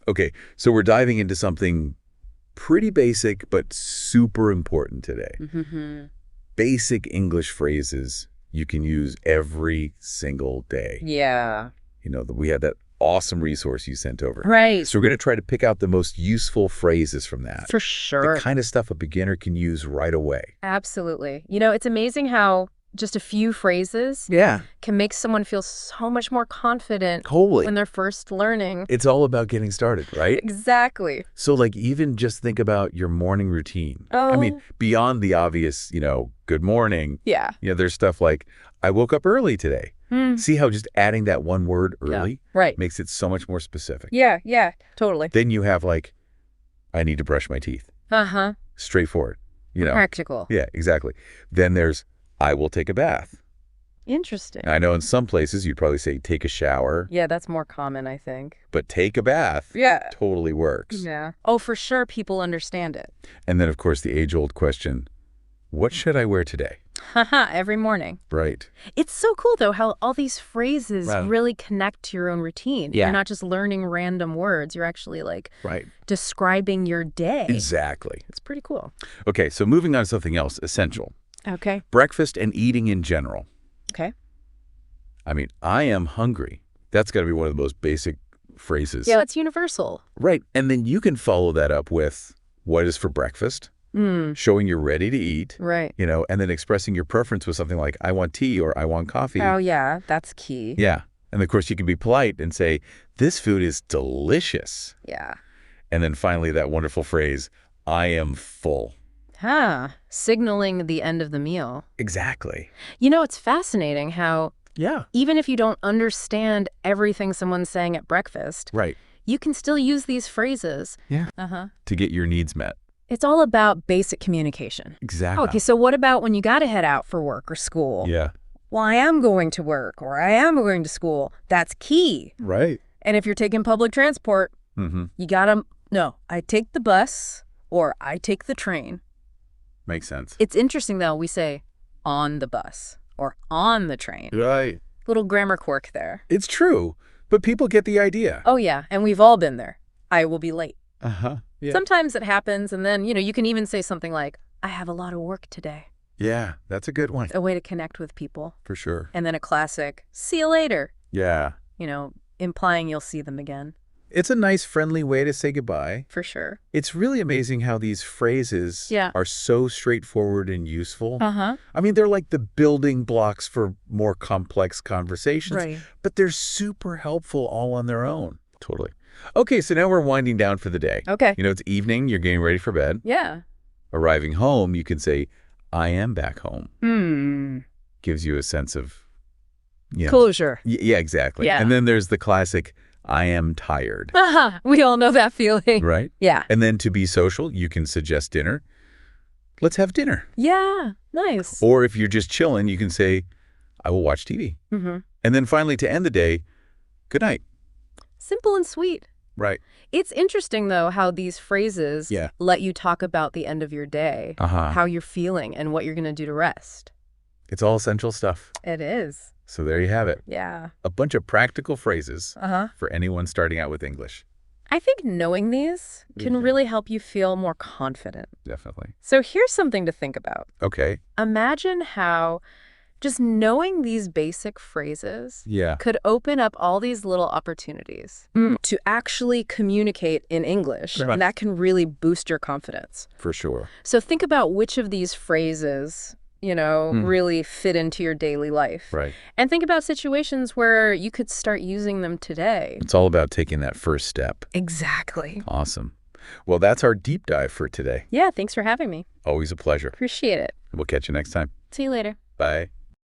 Okay, so we're diving into something pretty basic but super important today. Mm-hmm. Basic English phrases you can use every single day. Yeah. We had that awesome resource you sent over. Right. So we're going to try to pick out the most useful phrases from that. For The sure. kind of stuff a beginner can use right away. Absolutely. It's amazing how just a few phrases Yeah. can make someone feel so much more confident Totally. when they're first learning. It's all about getting started, right? Exactly. So even just think about your morning routine. Oh. I mean, beyond the obvious, good morning. Yeah. There's stuff like, I woke up early today. See how just adding that one word early Right. makes it so much more specific. Yeah, totally. Then you have I need to brush my teeth. Uh-huh. Straightforward. Practical. Yeah, exactly. Then there's, I will take a bath. Interesting. I know in some places you'd probably say take a shower. Yeah, that's more common, I think. But take a bath totally works. Yeah. Oh, for sure people understand it. And then, of course, the age-old question, what should I wear today? Haha, every morning. Right. It's so cool, though, how all these phrases Right. really connect to your own routine. Yeah. You're not just learning random words. You're actually, Right. describing your day. Exactly. It's pretty cool. Okay, so moving on to something else, essential. Okay. Breakfast and eating in general. Okay. I mean, I am hungry. That's got to be one of the most basic phrases. Yeah, it's universal. Right. And then you can follow that up with what is for breakfast, showing you're ready to eat, Right. and then expressing your preference with something like, I want tea or I want coffee. Oh, yeah, that's key. Yeah. And of course, you can be polite and say, this food is delicious. Yeah. And then finally, that wonderful phrase, I am full. Signaling the end of the meal. Exactly. It's fascinating how Yeah. even if you don't understand everything someone's saying at breakfast, Right. you can still use these phrases. Yeah. To get your needs met. It's all about basic communication. Exactly. Okay, so what about when you got to head out for work or school? Yeah. Well, I am going to work or I am going to school. That's key. Right. And if you're taking public transport, you got to, no, I take the bus or I take the train. Makes sense. It's interesting, though, we say on the bus or on the train. Right. Little grammar quirk there. It's true, but people get the idea. Oh, yeah, and we've all been there. I will be late. Yeah. Sometimes it happens, and then, you can even say something like, I have a lot of work today. Yeah, that's a good one. A way to connect with people. For sure. And then a classic, see you later. Yeah. Implying you'll see them again. It's a nice, friendly way to say goodbye. For sure. It's really amazing how these phrases are so straightforward and useful. I mean, they're like the building blocks for more complex conversations. Right. But they're super helpful all on their own. Totally. Okay, so now we're winding down for the day. Okay. It's evening, you're getting ready for bed. Yeah. Arriving home, you can say, I am back home. Gives you a sense of, Closure. Yeah, exactly. Yeah. And then there's the classic, I am tired. We all know that feeling. Right? Yeah. And then to be social, you can suggest dinner. Let's have dinner. Yeah. Nice. Or if you're just chilling, you can say, I will watch TV. And then finally, to end the day, good night. Simple and sweet. Right. It's interesting, though, how these phrases let you talk about the end of your day, how you're feeling, and what you're going to do to rest. It's all essential stuff. It is. So there you have it. Yeah. A bunch of practical phrases for anyone starting out with English. I think knowing these can really help you feel more confident. Definitely. So here's something to think about. Okay. Imagine how just knowing these basic phrases could open up all these little opportunities to actually communicate in English. Right. And that can really boost your confidence. For sure. So think about which of these phrases, really fit into your daily life. Right. And think about situations where you could start using them today. It's all about taking that first step. Exactly. Awesome. Well, that's our deep dive for today. Yeah, thanks for having me. Always a pleasure. Appreciate it. We'll catch you next time. See you later. Bye.